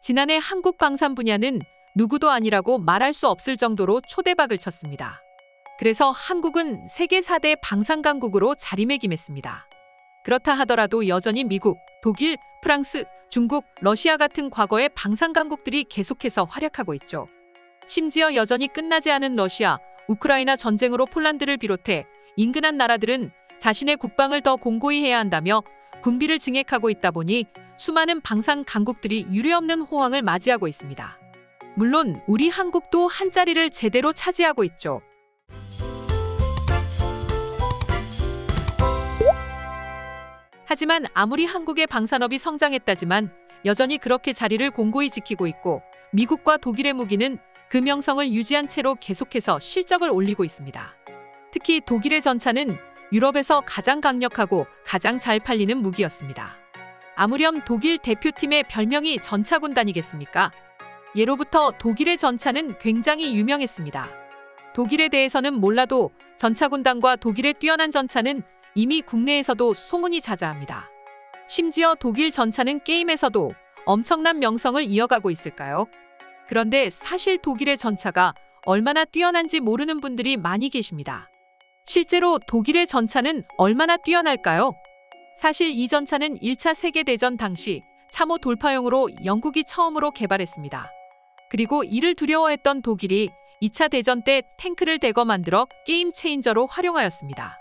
지난해 한국 방산 분야는 누구도 아니라고 말할 수 없을 정도로 초대박을 쳤습니다. 그래서 한국은 세계 4대 방산 강국으로 자리매김했습니다. 그렇다 하더라도 여전히 미국, 독일, 프랑스, 중국, 러시아 같은 과거의 방산 강국들이 계속해서 활약하고 있죠. 심지어 여전히 끝나지 않은 러시아, 우크라이나 전쟁으로 폴란드를 비롯해 인근한 나라들은 자신의 국방을 더 공고히 해야 한다며 군비를 증액하고 있다 보니 수많은 방산 강국들이 유례없는 호황을 맞이하고 있습니다. 물론 우리 한국도 한 자리를 제대로 차지하고 있죠. 하지만 아무리 한국의 방산업이 성장했다지만 여전히 그렇게 자리를 공고히 지키고 있고 미국과 독일의 무기는 그 명성을 유지한 채로 계속해서 실적을 올리고 있습니다. 특히 독일의 전차는 유럽에서 가장 강력하고 가장 잘 팔리는 무기였습니다. 아무렴 독일 대표팀의 별명이 전차군단이겠습니까? 예로부터 독일의 전차는 굉장히 유명했습니다. 독일에 대해서는 몰라도 전차군단과 독일의 뛰어난 전차는 이미 국내에서도 소문이 자자합니다. 심지어 독일 전차는 게임에서도 엄청난 명성을 이어가고 있을까요? 그런데 사실 독일의 전차가 얼마나 뛰어난지 모르는 분들이 많이 계십니다. 실제로 독일의 전차는 얼마나 뛰어날까요? 사실 이 전차는 1차 세계대전 당시 참호 돌파용으로 영국이 처음으로 개발했습니다. 그리고 이를 두려워했던 독일이 2차 대전 때 탱크를 대거 만들어 게임 체인저로 활용하였습니다.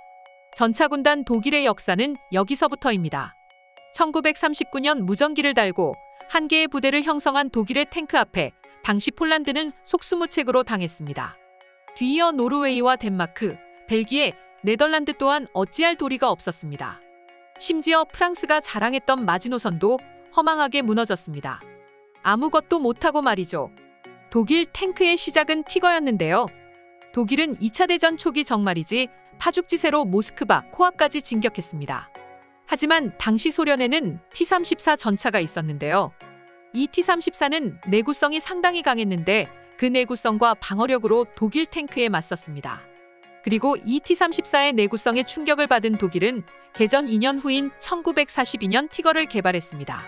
전차군단 독일의 역사는 여기서부터입니다. 1939년 무전기를 달고 한 개의 부대를 형성한 독일의 탱크 앞에 당시 폴란드는 속수무책으로 당했습니다. 뒤이어 노르웨이와 덴마크, 벨기에, 네덜란드 또한 어찌할 도리가 없었습니다. 심지어 프랑스가 자랑했던 마지노선도 허망하게 무너졌습니다. 아무것도 못하고 말이죠. 독일 탱크의 시작은 티거였는데요. 독일은 2차 대전 초기 정말이지 파죽지세로 모스크바, 코앞까지 진격했습니다. 하지만 당시 소련에는 T-34 전차가 있었는데요. 이 T-34는 내구성이 상당히 강했는데 그 내구성과 방어력으로 독일 탱크에 맞섰습니다. 그리고 이 T-34의 내구성에 충격을 받은 독일은 개전 2년 후인 1942년 티거를 개발했습니다.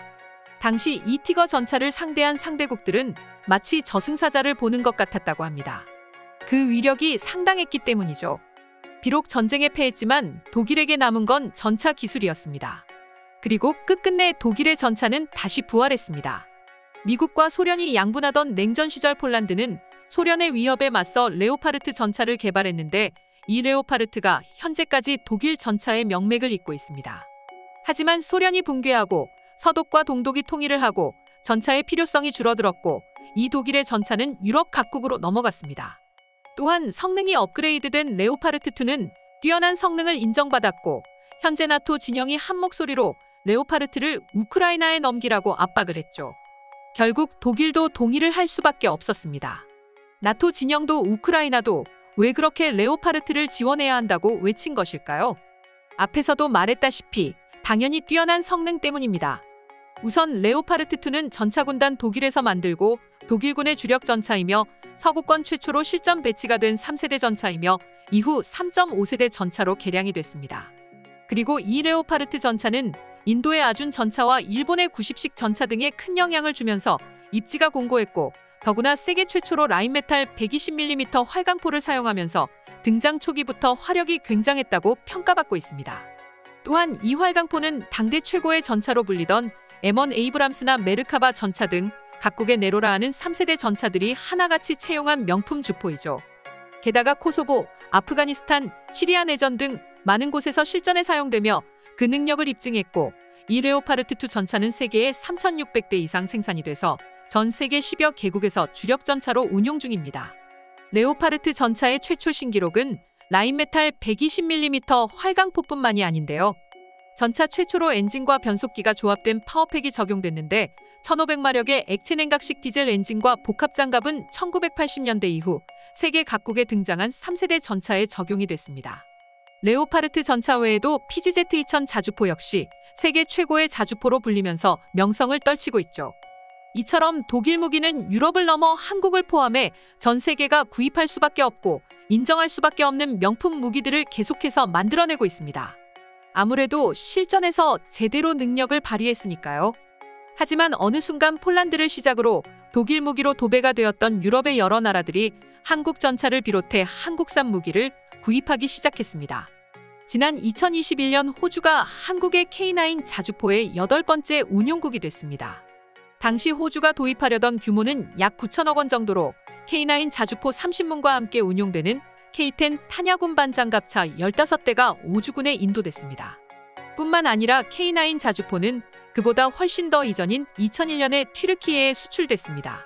당시 이 티거 전차를 상대한 상대국들은 마치 저승사자를 보는 것 같았다고 합니다. 그 위력이 상당했기 때문이죠. 비록 전쟁에 패했지만 독일에게 남은 건 전차 기술이었습니다. 그리고 끝끝내 독일의 전차는 다시 부활했습니다. 미국과 소련이 양분하던 냉전 시절 폴란드는 소련의 위협에 맞서 레오파르트 전차를 개발했는데 이 레오파르트가 현재까지 독일 전차의 명맥을 잇고 있습니다. 하지만 소련이 붕괴하고 서독과 동독이 통일을 하고 전차의 필요성이 줄어들었고 이 독일의 전차는 유럽 각국으로 넘어갔습니다. 또한 성능이 업그레이드된 레오파르트2는 뛰어난 성능을 인정받았고 현재 나토 진영이 한 목소리로 레오파르트를 우크라이나에 넘기라고 압박을 했죠. 결국 독일도 동의를 할 수밖에 없었습니다. 나토 진영도 우크라이나도 왜 그렇게 레오파르트를 지원해야 한다고 외친 것일까요? 앞에서도 말했다시피 당연히 뛰어난 성능 때문입니다. 우선 레오파르트2는 전차군단 독일에서 만들고 독일군의 주력 전차이며 서구권 최초로 실전 배치가 된 3세대 전차이며 이후 3.5세대 전차로 개량이 됐습니다. 그리고 이 레오파르트 전차는 인도의 아준 전차와 일본의 90식 전차 등에 큰 영향을 주면서 입지가 공고했고 더구나 세계 최초로 라인메탈 120mm 활강포를 사용하면서 등장 초기부터 화력이 굉장했다고 평가받고 있습니다. 또한 이 활강포는 당대 최고의 전차로 불리던 M1 에이브람스나 메르카바 전차 등 각국의 네로라하는 3세대 전차들이 하나같이 채용한 명품 주포이죠. 게다가 코소보, 아프가니스탄, 시리아 내전 등 많은 곳에서 실전에 사용되며 그 능력을 입증했고 이 레오파르트2 전차는 세계에 3,600대 이상 생산이 돼서 전 세계 10여 개국에서 주력 전차로 운용 중입니다. 레오파르트 전차의 최초 신기록은 라인메탈 120mm 활강포뿐만이 아닌데요. 전차 최초로 엔진과 변속기가 조합된 파워팩이 적용됐는데 1500마력의 액체 냉각식 디젤 엔진과 복합장갑은 1980년대 이후 세계 각국에 등장한 3세대 전차에 적용이 됐습니다. 레오파르트 전차 외에도 PGZ-2000 자주포 역시 세계 최고의 자주포로 불리면서 명성을 떨치고 있죠. 이처럼 독일 무기는 유럽을 넘어 한국을 포함해 전 세계가 구입할 수밖에 없고 인정할 수밖에 없는 명품 무기들을 계속해서 만들어내고 있습니다. 아무래도 실전에서 제대로 능력을 발휘했으니까요. 하지만 어느 순간 폴란드를 시작으로 독일 무기로 도배가 되었던 유럽의 여러 나라들이 한국 전차를 비롯해 한국산 무기를 구입하기 시작했습니다. 지난 2021년 호주가 한국의 K9 자주포의 8번째 운용국이 됐습니다. 당시 호주가 도입하려던 규모는 약 9천억 원 정도로 K9 자주포 30문과 함께 운용되는 K10 탄야군반 장갑차 15대가 오주군에 인도됐습니다. 뿐만 아니라 K9 자주포는 그보다 훨씬 더 이전인 2001년에 튀르키예에 수출됐습니다.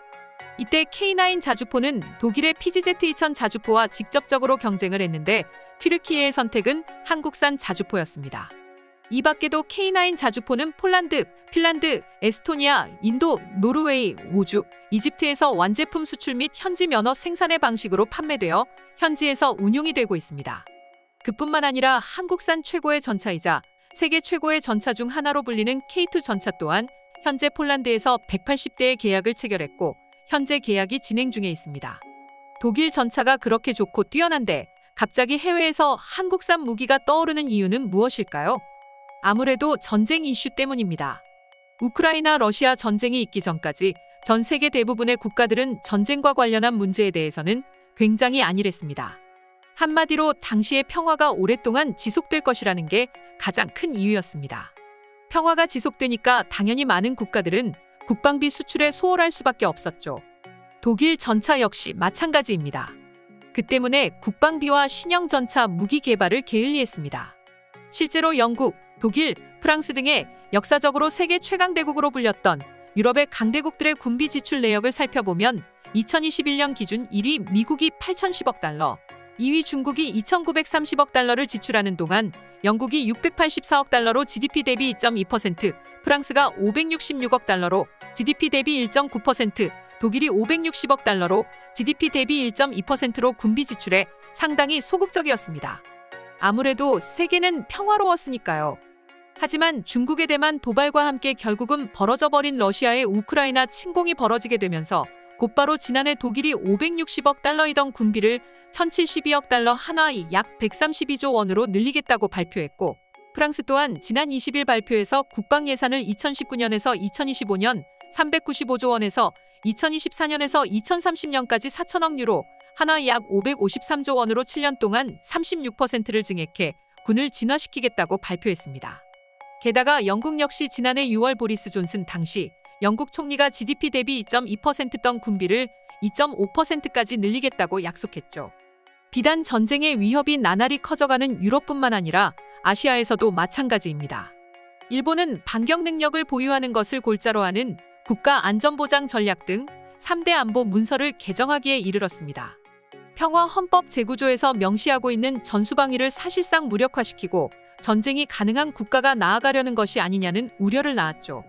이때 K9 자주포는 독일의 PGZ-2000 자주포와 직접적으로 경쟁을 했는데 튀르키예의 선택은 한국산 자주포였습니다. 이 밖에도 K9 자주포는 폴란드, 핀란드, 에스토니아, 인도, 노르웨이, 오주, 이집트에서 완제품 수출 및 현지 면허 생산의 방식으로 판매되어 현지에서 운용이 되고 있습니다. 그뿐만 아니라 한국산 최고의 전차이자 세계 최고의 전차 중 하나로 불리는 K2 전차 또한 현재 폴란드에서 180대의 계약을 체결했고 현재 계약이 진행 중에 있습니다. 독일 전차가 그렇게 좋고 뛰어난데 갑자기 해외에서 한국산 무기가 떠오르는 이유는 무엇일까요? 아무래도 전쟁 이슈 때문입니다. 우크라이나 러시아 전쟁이 있기 전까지 전 세계 대부분의 국가들은 전쟁과 관련한 문제에 대해서는 굉장히 안일했습니다. 한마디로 당시의 평화가 오랫동안 지속될 것이라는 게 가장 큰 이유였습니다. 평화가 지속되니까 당연히 많은 국가들은 국방비 수출에 소홀할 수밖에 없었죠. 독일 전차 역시 마찬가지입니다. 그 때문에 국방비와 신형 전차 무기 개발을 게을리했습니다. 실제로 영국, 독일, 프랑스 등의 역사적으로 세계 최강대국으로 불렸던 유럽의 강대국들의 군비 지출 내역을 살펴보면 2021년 기준 1위 미국이 8,010억 달러, 2위 중국이 2,930억 달러를 지출하는 동안 영국이 684억 달러로 GDP 대비 2.2%, 프랑스가 566억 달러로 GDP 대비 1.9%, 독일이 560억 달러로 GDP 대비 1.2%로 군비 지출에 상당히 소극적이었습니다. 아무래도 세계는 평화로웠으니까요. 하지만 중국의 대만 도발과 함께 결국은 벌어져버린 러시아의 우크라이나 침공이 벌어지게 되면서 곧바로 지난해 독일이 560억 달러이던 군비를 1,072억 달러 한화의 약 132조 원으로 늘리겠다고 발표했고 프랑스 또한 지난 20일 발표에서 국방 예산을 2019년에서 2025년 395조 원에서 2024년에서 2030년까지 4천억 유로, 한화 약 553조 원으로 7년 동안 36%를 증액해 군을 진화시키겠다고 발표했습니다. 게다가 영국 역시 지난해 6월 보리스 존슨 당시 영국 총리가 GDP 대비 2.2%던 군비를 2.5%까지 늘리겠다고 약속했죠. 비단 전쟁의 위협이 나날이 커져가는 유럽뿐만 아니라 아시아에서도 마찬가지입니다. 일본은 반격 능력을 보유하는 것을 골자로 하는 국가안전보장 전략 등 3대 안보 문서를 개정하기에 이르렀습니다. 평화 헌법 제9조에서 명시하고 있는 전수방위를 사실상 무력화시키고 전쟁이 가능한 국가가 나아가려는 것이 아니냐는 우려를 낳았죠.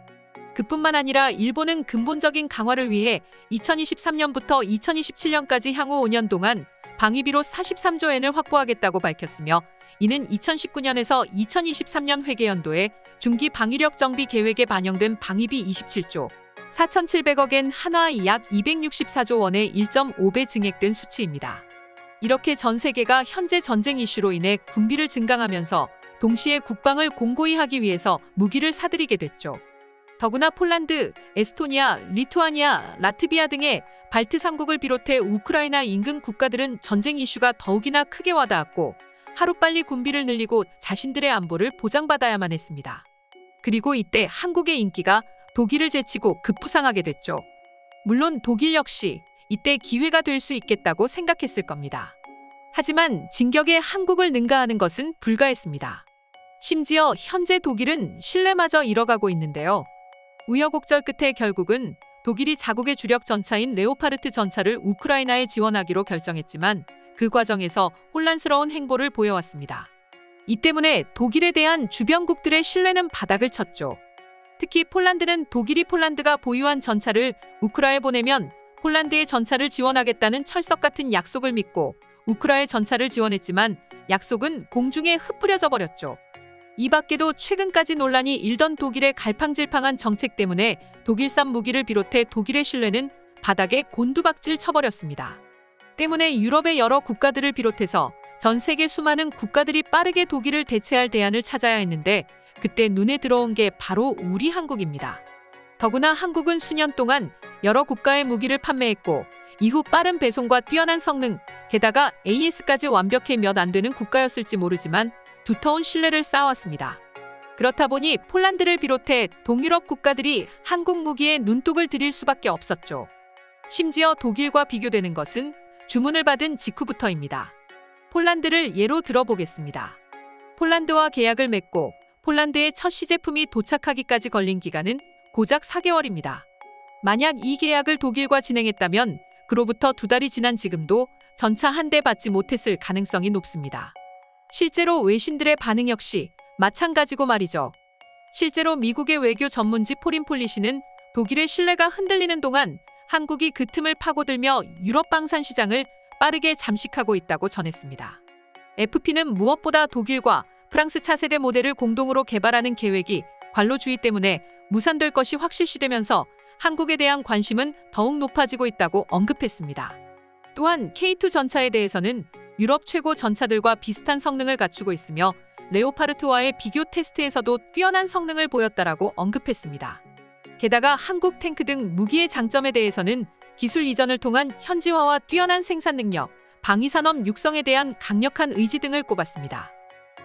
그뿐만 아니라 일본은 근본적인 강화를 위해 2023년부터 2027년까지 향후 5년 동안 방위비로 43조 엔을 확보하겠다고 밝혔으며 이는 2019년에서 2023년 회계연도에 중기 방위력 정비 계획에 반영된 방위비 27조 4,700억 엔 한화 약 264조 원의 1.5배 증액된 수치입니다. 이렇게 전 세계가 현재 전쟁 이슈로 인해 군비를 증강하면서 동시에 국방을 공고히 하기 위해서 무기를 사들이게 됐죠. 더구나 폴란드, 에스토니아, 리투아니아, 라트비아 등의 발트 3국을 비롯해 우크라이나 인근 국가들은 전쟁 이슈가 더욱이나 크게 와닿았고 하루빨리 군비를 늘리고 자신들의 안보를 보장받아야만 했습니다. 그리고 이때 한국의 인기가 독일을 제치고 급부상하게 됐죠. 물론 독일 역시 이때 기회가 될 수 있겠다고 생각했을 겁니다. 하지만 진격에 한국을 능가하는 것은 불가했습니다. 심지어 현재 독일은 신뢰마저 잃어가고 있는데요. 우여곡절 끝에 결국은 독일이 자국의 주력 전차인 레오파르트 전차를 우크라이나에 지원하기로 결정했지만 그 과정에서 혼란스러운 행보를 보여왔습니다. 이 때문에 독일에 대한 주변국들의 신뢰는 바닥을 쳤죠. 특히 폴란드는 독일이 폴란드가 보유한 전차를 우크라에 보내면 폴란드의 전차를 지원하겠다는 철석 같은 약속을 믿고 우크라의 전차를 지원했지만 약속은 공중에 흩뿌려져 버렸죠. 이 밖에도 최근까지 논란이 일던 독일의 갈팡질팡한 정책 때문에 독일산 무기를 비롯해 독일의 신뢰는 바닥에 곤두박질 쳐버렸습니다. 때문에 유럽의 여러 국가들을 비롯해서 전 세계 수많은 국가들이 빠르게 독일을 대체할 대안을 찾아야 했는데 그때 눈에 들어온 게 바로 우리 한국입니다. 더구나 한국은 수년 동안 여러 국가의 무기를 판매했고 이후 빠른 배송과 뛰어난 성능, 게다가 AS까지 완벽히 몇 안 되는 국가였을지 모르지만 두터운 신뢰를 쌓아왔습니다. 그렇다 보니 폴란드를 비롯해 동유럽 국가들이 한국 무기에 눈독을 들일 수밖에 없었죠. 심지어 독일과 비교되는 것은 주문을 받은 직후부터입니다. 폴란드를 예로 들어보겠습니다. 폴란드와 계약을 맺고 폴란드의 첫 시제품이 도착하기까지 걸린 기간은 고작 4개월입니다. 만약 이 계약을 독일과 진행했다면 그로부터 2달이 지난 지금도 전차 한 대 받지 못했을 가능성이 높습니다. 실제로 외신들의 반응 역시 마찬가지고 말이죠. 실제로 미국의 외교 전문지 포린 폴리시는 독일의 신뢰가 흔들리는 동안 한국이 그 틈을 파고들며 유럽 방산 시장을 빠르게 잠식하고 있다고 전했습니다. FP는 무엇보다 독일과 프랑스 차세대 모델을 공동으로 개발하는 계획이 관로주의 때문에 무산될 것이 확실시되면서 한국에 대한 관심은 더욱 높아지고 있다고 언급했습니다. 또한 K2 전차에 대해서는 유럽 최고 전차들과 비슷한 성능을 갖추고 있으며 레오파르트와의 비교 테스트에서도 뛰어난 성능을 보였다라고 언급했습니다. 게다가 한국 탱크 등 무기의 장점에 대해서는 기술 이전을 통한 현지화와 뛰어난 생산 능력, 방위산업 육성에 대한 강력한 의지 등을 꼽았습니다.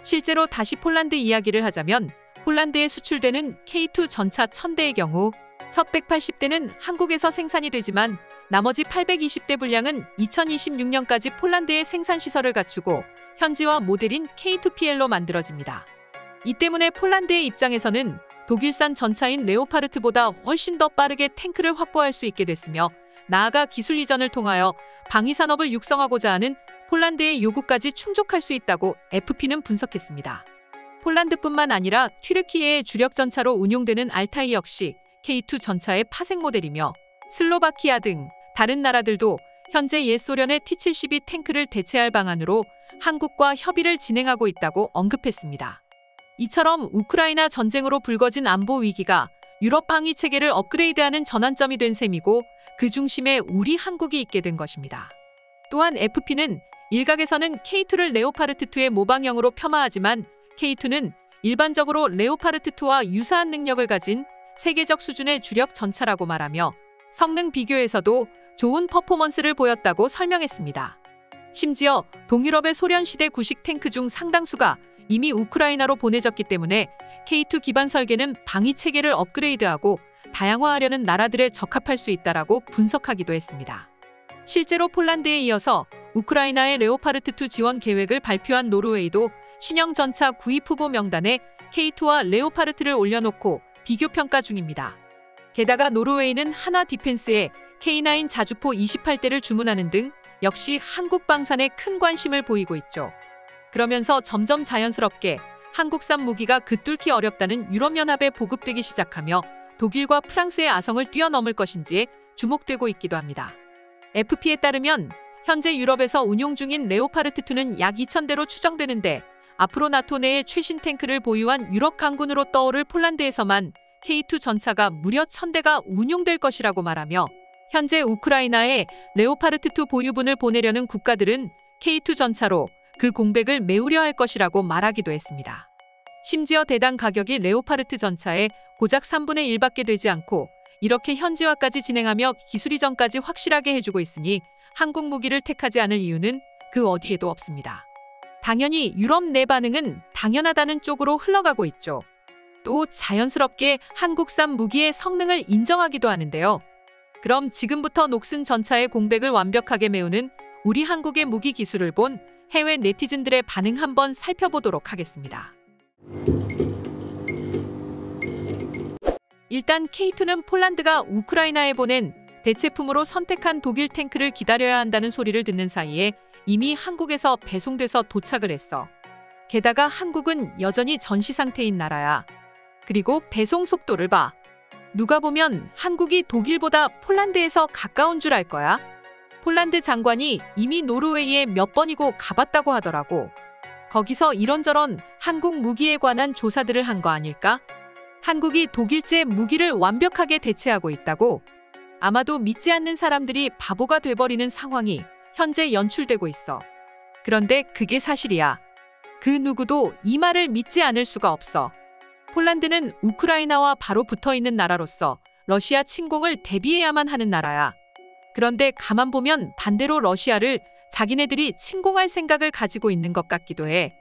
실제로 다시 폴란드 이야기를 하자면 폴란드에 수출되는 K2 전차 1000대의 경우 첫 180대는 한국에서 생산이 되지만 나머지 820대 분량은 2026년까지 폴란드에 생산시설을 갖추고 현지화 모델인 K2PL로 만들어집니다. 이 때문에 폴란드의 입장에서는 독일산 전차인 레오파르트보다 훨씬 더 빠르게 탱크를 확보할 수 있게 됐으며 나아가 기술 이전을 통하여 방위산업을 육성하고자 하는 폴란드의 요구까지 충족할 수 있다고 FP는 분석했습니다. 폴란드뿐만 아니라 튀르키예의 주력 전차로 운용되는 알타이 역시 K2 전차의 파생 모델이며 슬로바키아 등 다른 나라들도 현재 옛 소련의 T-72 탱크를 대체할 방안으로 한국과 협의를 진행하고 있다고 언급했습니다. 이처럼 우크라이나 전쟁으로 불거진 안보 위기가 유럽 방위 체계를 업그레이드하는 전환점이 된 셈이고 그 중심에 우리 한국이 있게 된 것입니다. 또한 FP는 일각에서는 K2를 레오파르트2의 모방형으로 폄하하지만 K2는 일반적으로 레오파르트2와 유사한 능력을 가진 세계적 수준의 주력 전차라고 말하며 성능 비교에서도 좋은 퍼포먼스를 보였다고 설명했습니다. 심지어 동유럽의 소련 시대 구식 탱크 중 상당수가 이미 우크라이나로 보내졌기 때문에 K2 기반 설계는 방위 체계를 업그레이드하고 다양화하려는 나라들에 적합할 수 있다라고 분석하기도 했습니다. 실제로 폴란드에 이어서 우크라이나의 레오파르트2 지원 계획을 발표한 노르웨이도 신형 전차 구입 후보 명단에 K2와 레오파르트를 올려놓고 비교 평가 중입니다. 게다가 노르웨이는 한화 디펜스에 K9 자주포 28대를 주문하는 등 역시 한국 방산에 큰 관심을 보이고 있죠. 그러면서 점점 자연스럽게 한국산 무기가 긋뚫기 어렵다는 유럽연합에 보급되기 시작하며 독일과 프랑스의 아성을 뛰어넘을 것인지에 주목되고 있기도 합니다. FP에 따르면 현재 유럽에서 운용 중인 레오파르트2는 약 2000대로 추정되는데 앞으로 나토 내에 최신 탱크를 보유한 유럽 강군으로 떠오를 폴란드에서만 K2 전차가 무려 1000대가 운용될 것이라고 말하며 현재 우크라이나에 레오파르트2 보유분을 보내려는 국가들은 K2 전차로 그 공백을 메우려 할 것이라고 말하기도 했습니다. 심지어 대당 가격이 레오파르트 전차의 고작 3분의 1밖에 되지 않고 이렇게 현지화까지 진행하며 기술 이전까지 확실하게 해주고 있으니 한국 무기를 택하지 않을 이유는 그 어디에도 없습니다. 당연히 유럽 내 반응은 당연하다는 쪽으로 흘러가고 있죠. 또 자연스럽게 한국산 무기의 성능을 인정하기도 하는데요. 그럼 지금부터 녹슨 전차의 공백을 완벽하게 메우는 우리 한국의 무기 기술을 본 해외 네티즌들의 반응 한번 살펴보도록 하겠습니다. 일단 K2는 폴란드가 우크라이나에 보낸 대체품으로 선택한 독일 탱크를 기다려야 한다는 소리를 듣는 사이에 이미 한국에서 배송돼서 도착을 했어. 게다가 한국은 여전히 전시 상태인 나라야. 그리고 배송 속도를 봐. 누가 보면 한국이 독일보다 폴란드에서 가까운 줄 알 거야. 폴란드 장관이 이미 노르웨이에 몇 번이고 가봤다고 하더라고. 거기서 이런저런 한국 무기에 관한 조사들을 한 거 아닐까? 한국이 독일제 무기를 완벽하게 대체하고 있다고? 아마도 믿지 않는 사람들이 바보가 돼버리는 상황이 현재 연출되고 있어. 그런데 그게 사실이야. 그 누구도 이 말을 믿지 않을 수가 없어. 폴란드는 우크라이나와 바로 붙어있는 나라로서 러시아 침공을 대비해야만 하는 나라야. 그런데 가만 보면 반대로 러시아를 자기네들이 침공할 생각을 가지고 있는 것 같기도 해.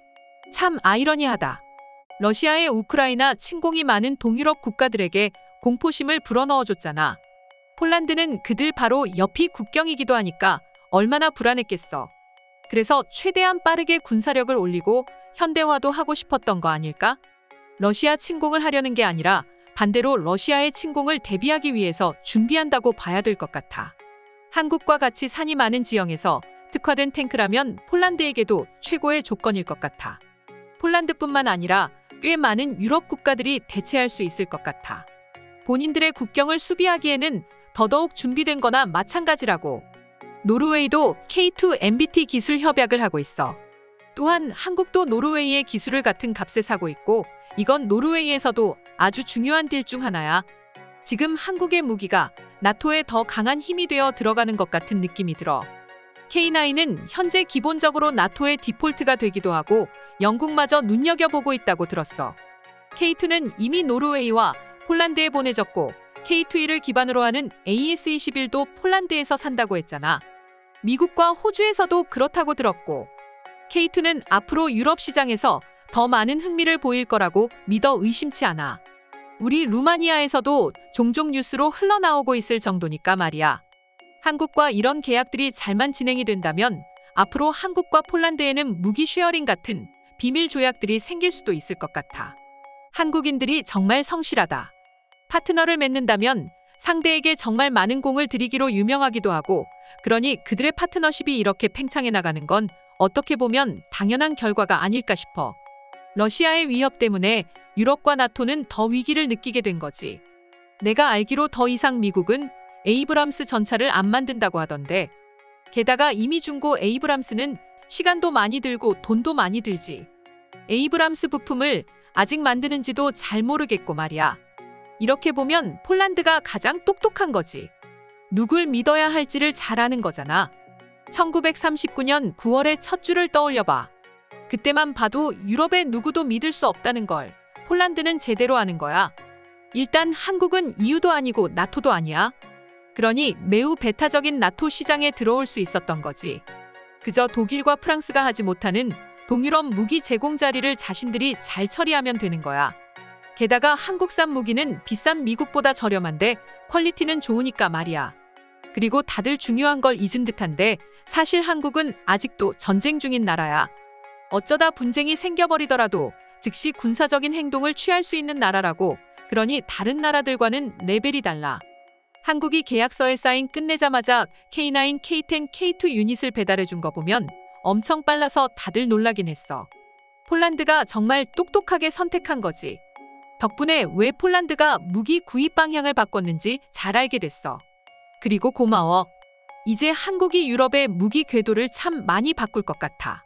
참 아이러니하다. 러시아의 우크라이나 침공이 많은 동유럽 국가들에게 공포심을 불어넣어줬잖아. 폴란드는 그들 바로 옆이 국경이기도 하니까 얼마나 불안했겠어. 그래서 최대한 빠르게 군사력을 올리고 현대화도 하고 싶었던 거 아닐까? 러시아 침공을 하려는 게 아니라 반대로 러시아의 침공을 대비하기 위해서 준비한다고 봐야 될 것 같아. 한국과 같이 산이 많은 지형에서 특화된 탱크라면 폴란드에게도 최고의 조건일 것 같아. 폴란드뿐만 아니라 꽤 많은 유럽 국가들이 대체할 수 있을 것 같아. 본인들의 국경을 수비하기에는 더더욱 준비된 거나 마찬가지라고. 노르웨이도 K2 MBT 기술 협약을 하고 있어. 또한 한국도 노르웨이의 기술을 같은 값에 사고 있고 이건 노르웨이에서도 아주 중요한 딜 중 하나야. 지금 한국의 무기가 나토에 더 강한 힘이 되어 들어가는 것 같은 느낌이 들어. K9은 현재 기본적으로 나토의 디폴트가 되기도 하고 영국마저 눈여겨보고 있다고 들었어. K2는 이미 노르웨이와 폴란드에 보내졌고 K2E를 기반으로 하는 AS-21도 폴란드에서 산다고 했잖아. 미국과 호주에서도 그렇다고 들었고 K2는 앞으로 유럽 시장에서 더 많은 흥미를 보일 거라고 믿어 의심치 않아. 우리 루마니아에서도 종종 뉴스로 흘러나오고 있을 정도니까 말이야. 한국과 이런 계약들이 잘만 진행이 된다면 앞으로 한국과 폴란드에는 무기 쉐어링 같은 비밀 조약들이 생길 수도 있을 것 같아. 한국인들이 정말 성실하다. 파트너를 맺는다면 상대에게 정말 많은 공을 들이기로 유명하기도 하고 그러니 그들의 파트너십이 이렇게 팽창해 나가는 건 어떻게 보면 당연한 결과가 아닐까 싶어. 러시아의 위협 때문에 유럽과 나토는 더 위기를 느끼게 된 거지. 내가 알기로 더 이상 미국은 에이브람스 전차를 안 만든다고 하던데 게다가 이미 중고 에이브람스는 시간도 많이 들고 돈도 많이 들지. 에이브람스 부품을 아직 만드는지도 잘 모르겠고 말이야. 이렇게 보면 폴란드가 가장 똑똑한 거지. 누굴 믿어야 할지를 잘 아는 거잖아. 1939년 9월의 첫 주를 떠올려봐. 그때만 봐도 유럽의 누구도 믿을 수 없다는 걸 폴란드는 제대로 아는 거야. 일단 한국은 EU도 아니고 나토도 아니야. 그러니 매우 배타적인 나토 시장에 들어올 수 있었던 거지. 그저 독일과 프랑스가 하지 못하는 동유럽 무기 제공 자리를 자신들이 잘 처리하면 되는 거야. 게다가 한국산 무기는 비싼 미국보다 저렴한데 퀄리티는 좋으니까 말이야. 그리고 다들 중요한 걸 잊은 듯한데 사실 한국은 아직도 전쟁 중인 나라야. 어쩌다 분쟁이 생겨버리더라도 즉시 군사적인 행동을 취할 수 있는 나라라고. 그러니 다른 나라들과는 레벨이 달라. 한국이 계약서에 사인 끝내자마자 K9, K10, K2 유닛을 배달해준 거 보면 엄청 빨라서 다들 놀라긴 했어. 폴란드가 정말 똑똑하게 선택한 거지. 덕분에 왜 폴란드가 무기 구입 방향을 바꿨는지 잘 알게 됐어. 그리고 고마워. 이제 한국이 유럽의 무기 궤도를 참 많이 바꿀 것 같아.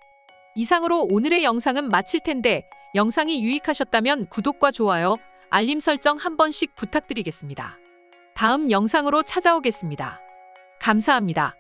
이상으로 오늘의 영상은 마칠 텐데 영상이 유익하셨다면 구독과 좋아요, 알림 설정 한 번씩 부탁드리겠습니다. 다음 영상으로 찾아오겠습니다. 감사합니다.